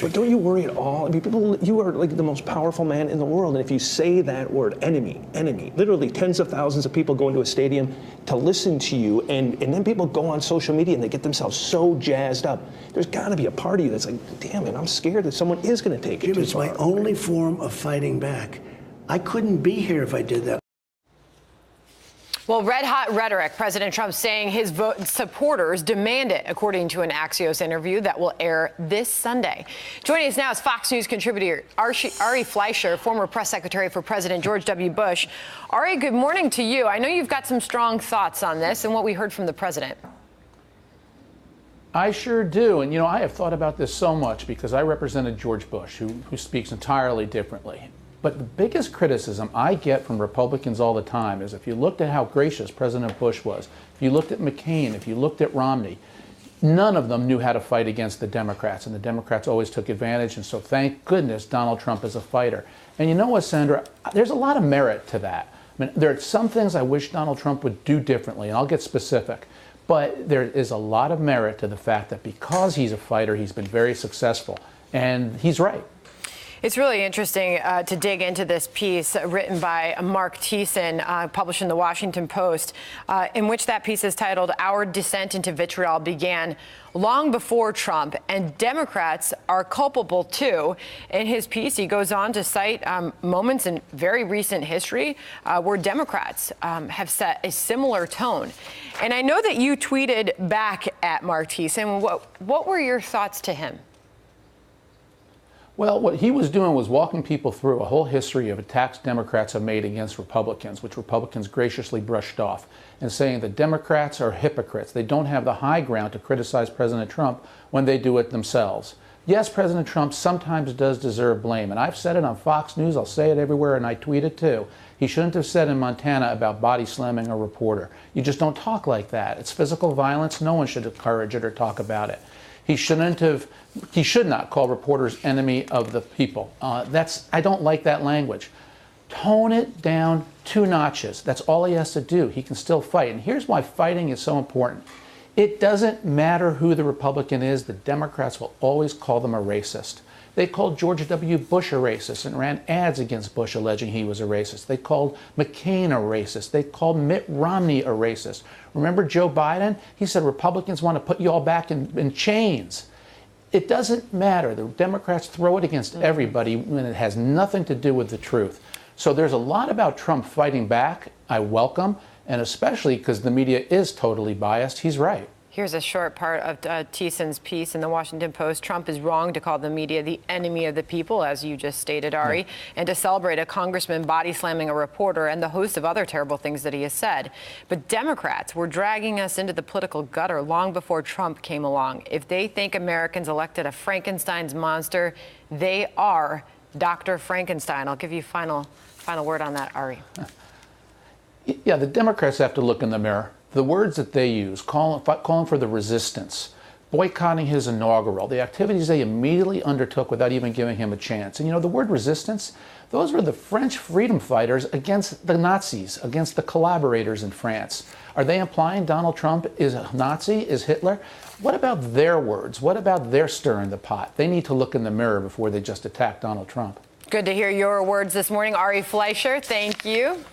But don't you worry at all? I mean, you are like the most powerful man in the world, and if you say that word, enemy, literally tens of thousands of people go into a stadium to listen to you, and then people go on social media and they get themselves so jazzed up. There's got to be a part of you that's like, damn it, I'm scared that someone is going to take it too far. It's my only form of fighting back. I couldn't be here if I did that. Well, red-hot rhetoric. President Trump saying his supporters demand it, according to an Axios interview that will air this Sunday. Joining us now is Fox News contributor Ari Fleischer, former press secretary for President George W. Bush. Ari, good morning to you. I know you've got some strong thoughts on this and what we heard from the president. I sure do. And, I have thought about this so much because I represented George Bush, who speaks entirely differently. But the biggest criticism I get from Republicans all the time is if you looked at how gracious President Bush was, if you looked at McCain, if you looked at Romney, none of them knew how to fight against the Democrats, and the Democrats always took advantage, and so thank goodness Donald Trump is a fighter. And you know what, Sandra? There's a lot of merit to that. I mean, there are some things I wish Donald Trump would do differently, and I'll get specific. But there is a lot of merit to the fact that because he's a fighter, he's been very successful, and he's right. It's really interesting to dig into this piece written by Mark Thiessen, published in the Washington Post, in which that piece is titled, "Our Descent into Vitriol Began Long Before Trump, and Democrats Are Culpable Too." In his piece, he goes on to cite moments in very recent history where Democrats have set a similar tone. And I know that you tweeted back at Mark Thiessen. What were your thoughts to him? Well, what he was doing was walking people through a whole history of attacks Democrats have made against Republicans, which Republicans graciously brushed off, and saying that Democrats are hypocrites. They don't have the high ground to criticize President Trump when they do it themselves. Yes, President Trump sometimes does deserve blame, and I've said it on Fox News, I'll say it everywhere, and I tweet it too. He shouldn't have said in Montana about body slamming a reporter. You just don't talk like that. It's physical violence. No one should encourage it or talk about it. He should not call reporters enemy of the people. I don't like that language. Tone it down 2 notches. That's all he has to do. He can still fight. And here's why fighting is so important. It doesn't matter who the Republican is. The Democrats will always call them a racist. They called George W. Bush a racist and ran ads against Bush alleging he was a racist. They called McCain a racist. They called Mitt Romney a racist. Remember Joe Biden? He said Republicans want to put you all back in chains. It doesn't matter. The Democrats throw it against everybody when it has nothing to do with the truth. So there's a lot about Trump fighting back I welcome, and especially because the media is totally biased, he's right. Here's a short part of Thiessen's piece in the Washington Post. Trump is wrong to call the media the enemy of the people, as you just stated, Ari, and to celebrate a congressman body slamming a reporter and the host of other terrible things that he has said. But Democrats were dragging us into the political gutter long before Trump came along. If they think Americans elected a Frankenstein's monster, they are Dr. Frankenstein. I'll give you final word on that, Ari. Yeah, the Democrats have to look in the mirror. The words that they use, calling for the resistance, boycotting his inaugural, the activities they immediately undertook without even giving him a chance. And the word resistance, those were the French freedom fighters against the Nazis, against the collaborators in France. Are they implying Donald Trump is a Nazi, is Hitler? What about their words? What about their stir in the pot? They need to look in the mirror before they just attack Donald Trump. Good to hear your words this morning, Ari Fleischer. Thank you.